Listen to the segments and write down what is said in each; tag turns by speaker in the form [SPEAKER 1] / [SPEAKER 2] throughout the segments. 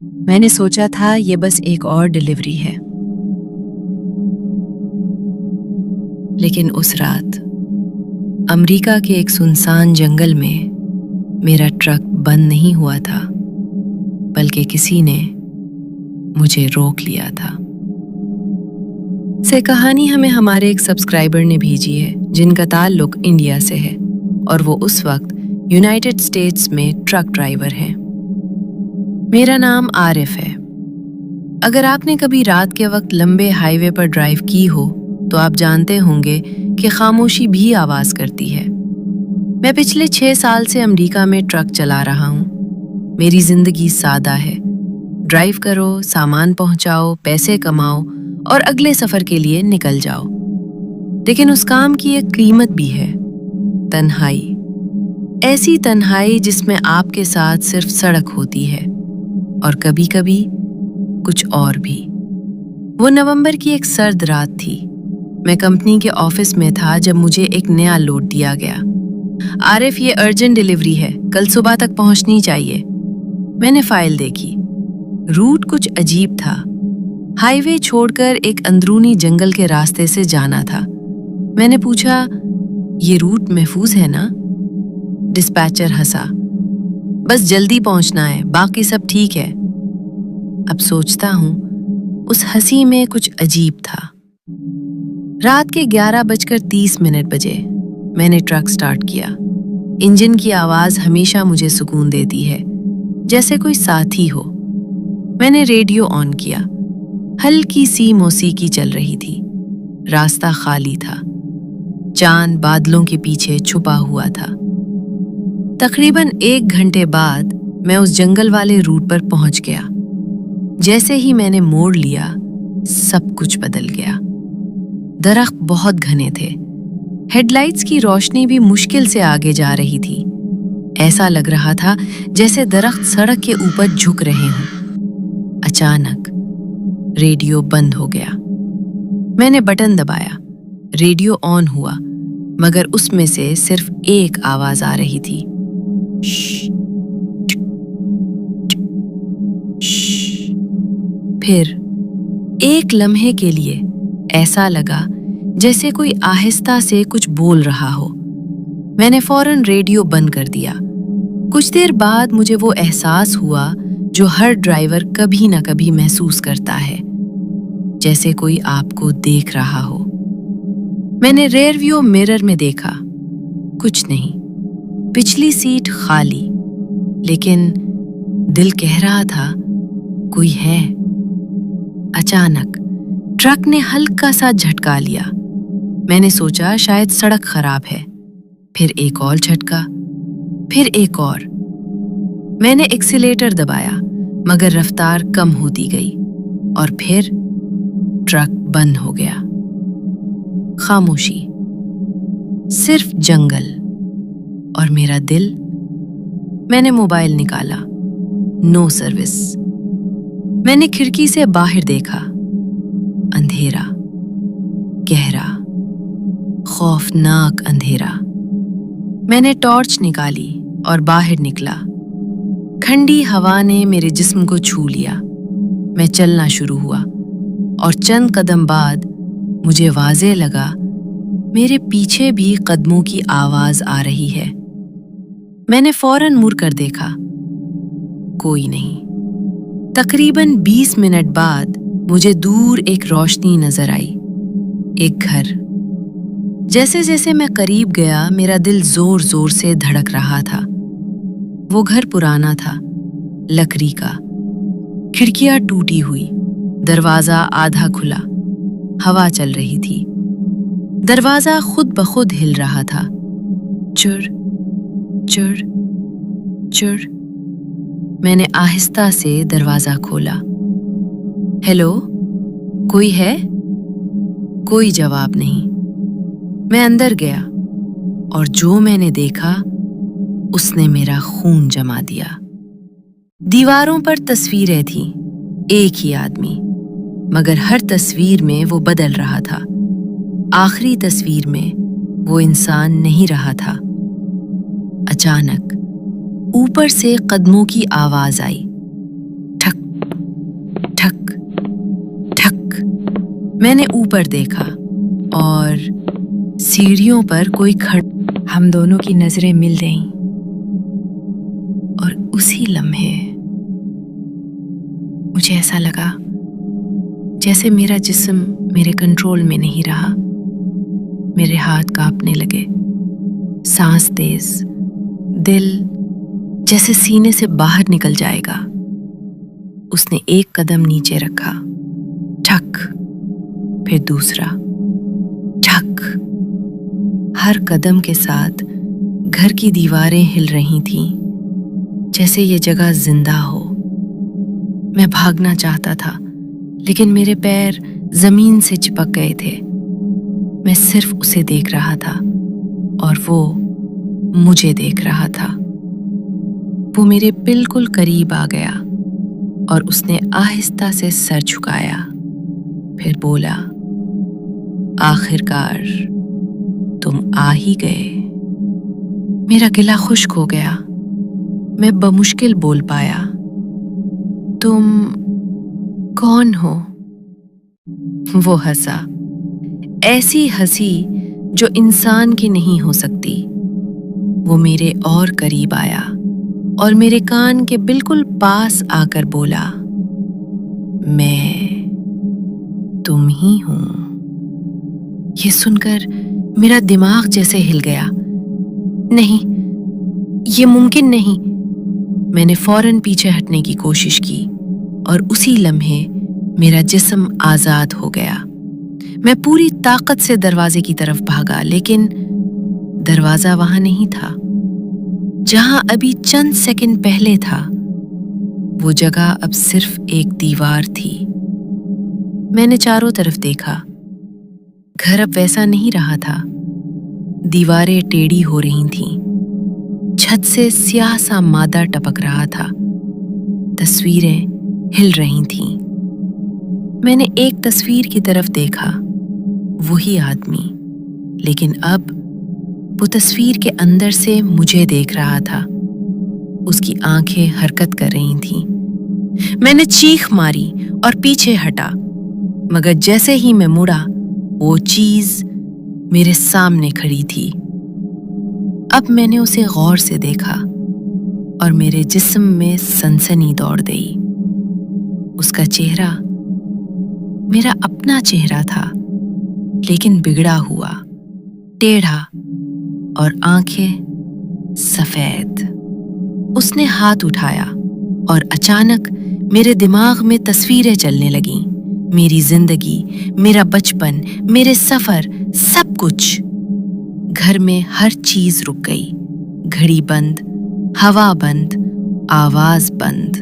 [SPEAKER 1] میں نے سوچا تھا یہ بس ایک اور ڈلیوری ہے، لیکن اس رات امریکہ کے ایک سنسان جنگل میں میرا ٹرک بند نہیں ہوا تھا، بلکہ کسی نے مجھے روک لیا تھا۔ کہانی ہمیں ہمارے ایک سبسکرائبر نے بھیجی ہے جن کا تعلق انڈیا سے ہے اور وہ اس وقت یونائٹڈ اسٹیٹس میں ٹرک ڈرائیور ہیں۔ میرا نام عارف ہے۔ اگر آپ نے کبھی رات کے وقت لمبے ہائی وے پر ڈرائیو کی ہو تو آپ جانتے ہوں گے کہ خاموشی بھی آواز کرتی ہے۔ میں پچھلے 6 سال سے امریکہ میں ٹرک چلا رہا ہوں۔ میری زندگی سادہ ہے، ڈرائیو کرو، سامان پہنچاؤ، پیسے کماؤ اور اگلے سفر کے لیے نکل جاؤ۔ لیکن اس کام کی ایک قیمت بھی ہے، تنہائی۔ ایسی تنہائی جس میں آپ کے ساتھ صرف سڑک ہوتی ہے اور کبھی کبھی کچھ اور بھی۔ وہ نومبر کی ایک سرد رات تھی۔ میں کمپنی کے آفس میں تھا جب مجھے ایک نیا لوڈ دیا گیا۔ عارف، یہ ارجنٹ ڈلیوری ہے، کل صبح تک پہنچنی چاہیے۔ میں نے فائل دیکھی۔ روٹ کچھ عجیب تھا۔ ہائی وے چھوڑ کر ایک اندرونی جنگل کے راستے سے جانا تھا۔ میں نے پوچھا، یہ روٹ محفوظ ہے نا؟ ڈسپیچر ہنسا، بس جلدی پہنچنا ہے، باقی سب ٹھیک ہے۔ اب سوچتا ہوں اس ہنسی میں کچھ عجیب تھا۔ رات کے 11:30 بجے میں نے ٹرک سٹارٹ کیا۔ انجن کی آواز ہمیشہ مجھے سکون دیتی ہے، جیسے کوئی ساتھی ہو۔ میں نے ریڈیو آن کیا۔ ہلکی سی موسیقی چل رہی تھی۔ راستہ خالی تھا۔ چاند بادلوں کے پیچھے چھپا ہوا تھا۔ تقریباً 1 گھنٹے بعد میں اس جنگل والے روٹ پر پہنچ گیا۔ جیسے ہی میں نے موڑ لیا، سب کچھ بدل گیا۔ درخت بہت گھنے تھے۔ ہیڈ لائٹس کی روشنی بھی مشکل سے آگے جا رہی تھی۔ ایسا لگ رہا تھا جیسے درخت سڑک کے اوپر جھک رہے ہوں۔ اچانک ریڈیو بند ہو گیا۔ میں نے بٹن دبایا، ریڈیو آن ہوا، مگر اس میں سے صرف ایک آواز آ رہی تھی، پھر ایک لمحے کے لیے ایسا لگا جیسے کوئی آہستہ سے کچھ بول رہا ہو۔ میں نے فوراً ریڈیو بند کر دیا۔ کچھ دیر بعد مجھے وہ احساس ہوا جو ہر ڈرائیور کبھی نہ کبھی محسوس کرتا ہے، جیسے کوئی آپ کو دیکھ رہا ہو۔ میں نے ریئر ویو مرر میں دیکھا، کچھ نہیں، پچھلی سیٹ خالی، لیکن دل کہہ رہا تھا کوئی ہے۔ اچانک ٹرک نے ہلکا سا جھٹکا لیا۔ میں نے سوچا شاید سڑک خراب ہے۔ پھر ایک اور جھٹکا، پھر ایک اور۔ میں نے ایکسیلیٹر دبایا، مگر رفتار کم ہوتی گئی، اور پھر ٹرک بند ہو گیا۔ خاموشی، صرف جنگل اور میرا دل۔ میں نے موبائل نکالا، نو سروس۔ میں نے کھڑکی سے باہر دیکھا، اندھیرا، گہرا، خوفناک اندھیرا۔ میں نے ٹارچ نکالی اور باہر نکلا۔ ٹھنڈی ہوا نے میرے جسم کو چھو لیا۔ میں چلنا شروع ہوا، اور چند قدم بعد مجھے واضح لگا میرے پیچھے بھی قدموں کی آواز آ رہی ہے۔ میں نے فوراً مڑ کر دیکھا، کوئی نہیں۔ تقریباً 20 منٹ بعد مجھے دور ایک روشنی نظر آئی، ایک گھر۔ جیسے جیسے میں قریب گیا، میرا دل زور زور سے دھڑک رہا تھا۔ وہ گھر پرانا تھا، لکڑی کا، کھڑکیاں ٹوٹی ہوئی، دروازہ آدھا کھلا، ہوا چل رہی تھی۔ دروازہ خود بخود ہل رہا تھا، چر چر چر۔ میں نے آہستہ سے دروازہ کھولا۔ ہیلو، کوئی ہے؟ کوئی جواب نہیں۔ میں اندر گیا، اور جو میں نے دیکھا اس نے میرا خون جما دیا۔ دیواروں پر تصویریں تھیں، ایک ہی آدمی، مگر ہر تصویر میں وہ بدل رہا تھا۔ آخری تصویر میں وہ انسان نہیں رہا تھا۔ اچانک اوپر سے قدموں کی آواز آئی، ٹھک میں نے اوپر دیکھا اور سیڑھیوں پر کوئی ہم دونوں کی نظریں مل گئیں، اور اسی لمحے مجھے ایسا لگا جیسے میرا جسم میرے کنٹرول میں نہیں رہا۔ میرے ہاتھ کانپنے لگے، سانس تیز، دل جیسے سینے سے باہر نکل جائے گا۔ اس نے ایک قدم نیچے رکھا، ٹھک، پھر دوسرا، ٹھک۔ ہر قدم کے ساتھ گھر کی دیواریں ہل رہی تھیں، جیسے یہ جگہ زندہ ہو۔ میں بھاگنا چاہتا تھا، لیکن میرے پیر زمین سے چپک گئے تھے۔ میں صرف اسے دیکھ رہا تھا اور وہ مجھے دیکھ رہا تھا۔ وہ میرے بالکل قریب آ گیا اور اس نے آہستہ سے سر جھکایا، پھر بولا، آخر کار تم آ ہی گئے۔ میرا گلا خشک ہو گیا۔ میں بمشکل بول پایا، تم کون ہو؟ وہ ہنسا، ایسی ہنسی جو انسان کی نہیں ہو سکتی۔ وہ میرے اور قریب آیا اور میرے کان کے بالکل پاس آ کر بولا، میں تم ہی ہوں۔ یہ سن کر میرا دماغ جیسے ہل گیا۔ نہیں، یہ ممکن نہیں۔ میں نے فوراً پیچھے ہٹنے کی کوشش کی اور اسی لمحے میرا جسم آزاد ہو گیا۔ میں پوری طاقت سے دروازے کی طرف بھاگا، لیکن دروازہ وہاں نہیں تھا۔ جہاں ابھی چند سیکنڈ پہلے تھا، وہ جگہ اب صرف ایک دیوار تھی۔ میں نے چاروں طرف دیکھا۔ گھر اب ویسا نہیں رہا تھا۔ دیواریں ٹیڑھی ہو رہی تھیں، چھت سے سیاہ سا مادہ ٹپک رہا تھا، تصویریں ہل رہی تھیں۔ میں نے ایک تصویر کی طرف دیکھا، وہی آدمی، لیکن اب وہ تصویر کے اندر سے مجھے دیکھ رہا تھا۔ اس کی آنکھیں حرکت کر رہی تھیں۔ میں نے چیخ ماری اور پیچھے ہٹا، مگر جیسے ہی میں مڑا، وہ چیز میرے سامنے کھڑی تھی۔ اب میں نے اسے غور سے دیکھا اور میرے جسم میں سنسنی دوڑ گئی۔ اس کا چہرہ میرا اپنا چہرہ تھا، لیکن بگڑا ہوا، ٹیڑھا، اور آنکھیں سفید۔ اس نے ہاتھ اٹھایا اور اچانک میرے دماغ میں تصویریں چلنے لگیں۔ میری زندگی، میرا بچپن، میرے سفر، سب کچھ۔ گھر میں ہر چیز رک گئی، گھڑی بند، ہوا بند، آواز بند۔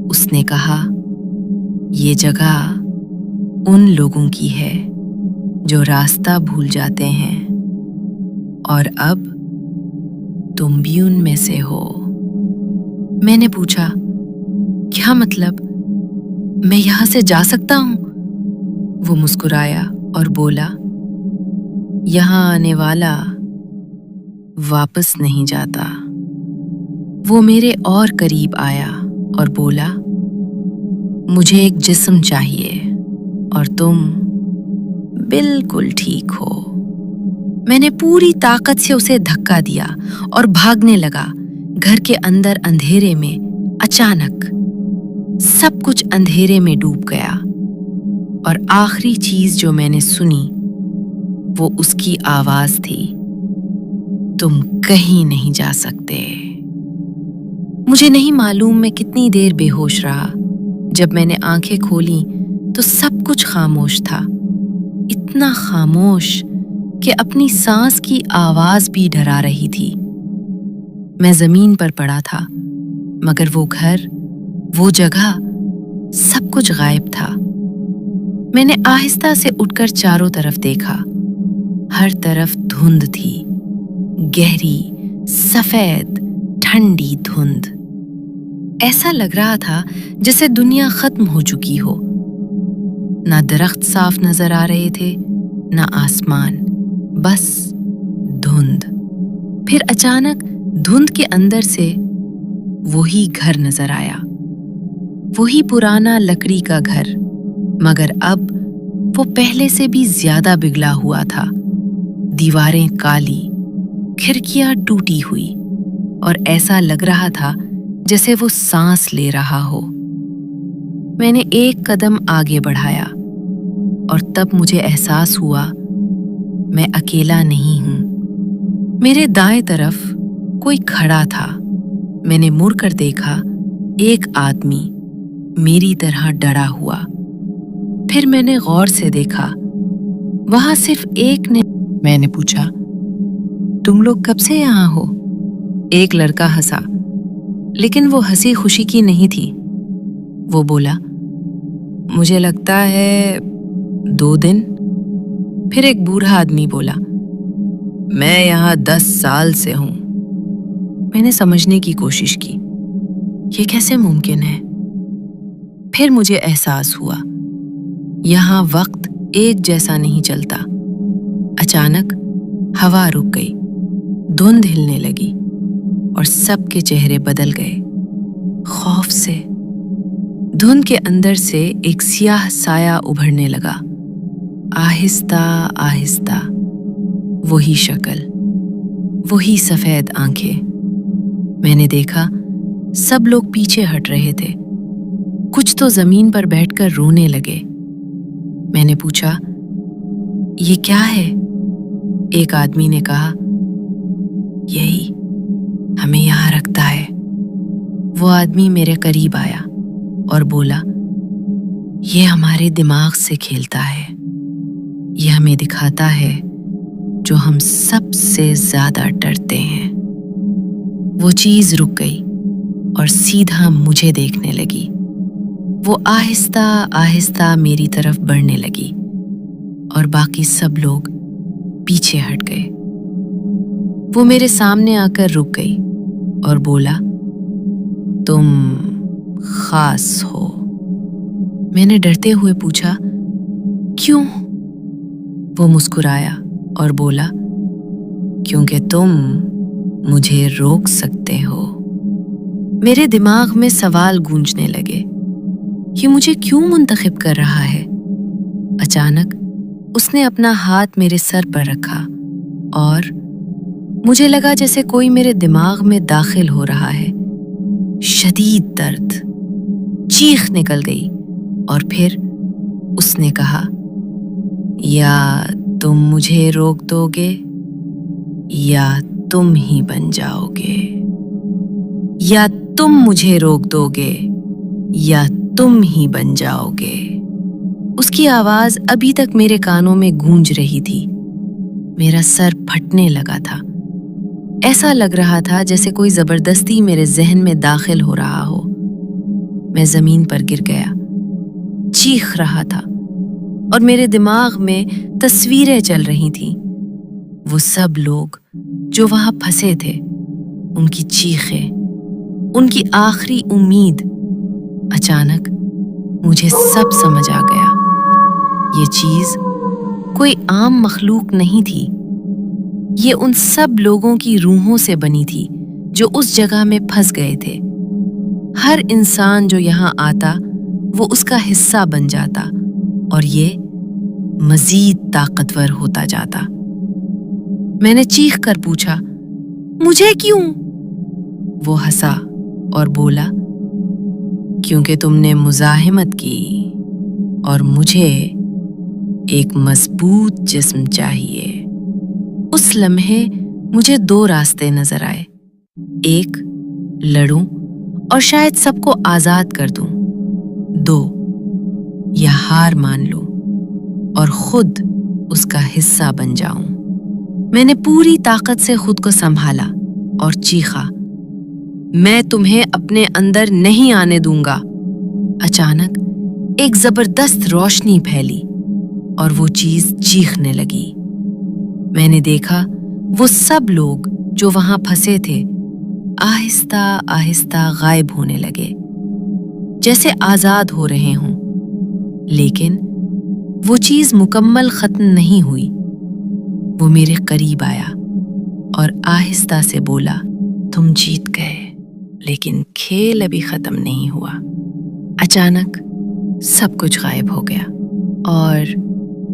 [SPEAKER 1] اس نے کہا، یہ جگہ ان لوگوں کی ہے جو راستہ بھول جاتے ہیں، اور اب تم بھی ان میں سے ہو۔ میں نے پوچھا، کیا مطلب؟ میں یہاں سے جا سکتا ہوں؟ وہ مسکرایا اور بولا، یہاں آنے والا واپس نہیں جاتا۔ وہ میرے اور قریب آیا اور بولا، مجھے ایک جسم چاہیے اور تم بالکل ٹھیک ہو۔ میں نے پوری طاقت سے اسے دھکا دیا اور بھاگنے لگا۔ گھر کے اندر اندھیرے میں اچانک سب کچھ اندھیرے میں ڈوب گیا، اور آخری چیز جو میں نے سنی وہ اس کی آواز تھی، تم کہیں نہیں جا سکتے۔ مجھے نہیں معلوم میں کتنی دیر بے ہوش رہا۔ جب میں نے آنکھیں کھولیں تو سب کچھ خاموش تھا، اتنا خاموش کہ اپنی سانس کی آواز بھی ڈرا رہی تھی۔ میں زمین پر پڑا تھا، مگر وہ گھر، وہ جگہ، سب کچھ غائب تھا۔ میں نے آہستہ سے اٹھ کر چاروں طرف دیکھا۔ ہر طرف دھند تھی، گہری، سفید، ٹھنڈی دھند۔ ایسا لگ رہا تھا جیسے دنیا ختم ہو چکی ہو۔ نہ درخت صاف نظر آ رہے تھے، نہ آسمان، بس دھند۔ پھر اچانک دھند کے اندر سے وہی گھر نظر آیا، وہی پرانا لکڑی کا گھر، مگر اب وہ پہلے سے بھی زیادہ بگڑا ہوا تھا۔ دیواریں کالی، کھڑکیاں ٹوٹی ہوئی، اور ایسا لگ رہا تھا جیسے وہ سانس لے رہا ہو۔ میں نے ایک قدم آگے بڑھایا اور تب مجھے احساس ہوا میں اکیلا نہیں ہوں۔ میرے دائیں طرف کوئی کھڑا تھا۔ میں نے مڑ کر دیکھا، ایک آدمی میری طرح ڈرا ہوا۔ پھر میں نے غور سے دیکھا، وہاں صرف ایک نے۔ میں نے پوچھا، تم لوگ کب سے یہاں ہو؟ ایک لڑکا ہنسا، لیکن وہ ہنسی خوشی کی نہیں تھی۔ وہ بولا، مجھے لگتا ہے 2 دن۔ پھر ایک بوڑھا آدمی بولا، میں یہاں 10 سال سے ہوں۔ میں نے سمجھنے کی کوشش کی، یہ کیسے ممکن ہے؟ پھر مجھے احساس ہوا، یہاں وقت ایک جیسا نہیں چلتا۔ اچانک ہوا رک گئی، دھند ہلنے لگی، اور سب کے چہرے بدل گئے، خوف سے۔ دھند کے اندر سے ایک سیاہ سایہ ابھرنے لگا، آہستہ آہستہ، وہی شکل، وہی سفید آنکھیں۔ میں نے دیکھا سب لوگ پیچھے ہٹ رہے تھے، کچھ تو زمین پر بیٹھ کر رونے لگے۔ میں نے پوچھا، یہ کیا ہے؟ ایک آدمی نے کہا، یہی ہمیں یہاں رکھتا ہے۔ وہ آدمی میرے قریب آیا اور بولا، یہ ہمارے دماغ سے کھیلتا ہے، یہ ہمیں دکھاتا ہے جو ہم سب سے زیادہ ڈرتے ہیں۔ وہ چیز رک گئی اور سیدھا مجھے دیکھنے لگی۔ وہ آہستہ آہستہ میری طرف بڑھنے لگی اور باقی سب لوگ پیچھے ہٹ گئے۔ وہ میرے سامنے آ کر رک گئی اور بولا، تم خاص ہو۔ میں نے ڈرتے ہوئے پوچھا، کیوں؟ وہ مسکرایا اور بولا، کیونکہ تم مجھے روک سکتے ہو۔ میرے دماغ میں سوال گونجنے لگے، یہ مجھے کیوں منتخب کر رہا ہے؟ اچانک اس نے اپنا ہاتھ میرے سر پر رکھا اور مجھے لگا جیسے کوئی میرے دماغ میں داخل ہو رہا ہے۔ شدید درد، چیخ نکل گئی، اور پھر اس نے کہا، یا تم مجھے روک دو گے یا تم ہی بن جاؤ گے، یا تم مجھے روک دو گے یا تم ہی بن جاؤ گے۔ اس کی آواز ابھی تک میرے کانوں میں گونج رہی تھی۔ میرا سر پھٹنے لگا تھا، ایسا لگ رہا تھا جیسے کوئی زبردستی میرے ذہن میں داخل ہو رہا ہو۔ میں زمین پر گر گیا، چیخ رہا تھا، اور میرے دماغ میں تصویریں چل رہی تھیں۔ وہ سب لوگ جو وہاں پھنسے تھے، ان کی چیخیں، ان کی آخری امید۔ اچانک مجھے سب سمجھ آ گیا، یہ چیز کوئی عام مخلوق نہیں تھی، یہ ان سب لوگوں کی روحوں سے بنی تھی جو اس جگہ میں پھنس گئے تھے۔ ہر انسان جو یہاں آتا وہ اس کا حصہ بن جاتا، اور یہ مزید طاقتور ہوتا جاتا۔ میں نے چیخ کر پوچھا، مجھے کیوں؟ وہ ہنسا اور بولا، کیونکہ تم نے مزاحمت کی، اور مجھے ایک مضبوط جسم چاہیے۔ اس لمحے مجھے 2 راستے نظر آئے، ایک لڑوں اور شاید سب کو آزاد کر دوں، 2 یا ہار مان لوں اور خود اس کا حصہ بن جاؤں۔ میں نے پوری طاقت سے خود کو سنبھالا اور چیخا، میں تمہیں اپنے اندر نہیں آنے دوں گا۔ اچانک ایک زبردست روشنی پھیلی اور وہ چیز چیخنے لگی۔ میں نے دیکھا وہ سب لوگ جو وہاں پھنسے تھے آہستہ آہستہ غائب ہونے لگے، جیسے آزاد ہو رہے ہوں۔ لیکن وہ چیز مکمل ختم نہیں ہوئی۔ وہ میرے قریب آیا اور آہستہ سے بولا، تم جیت گئے، لیکن کھیل ابھی ختم نہیں ہوا۔ اچانک سب کچھ غائب ہو گیا اور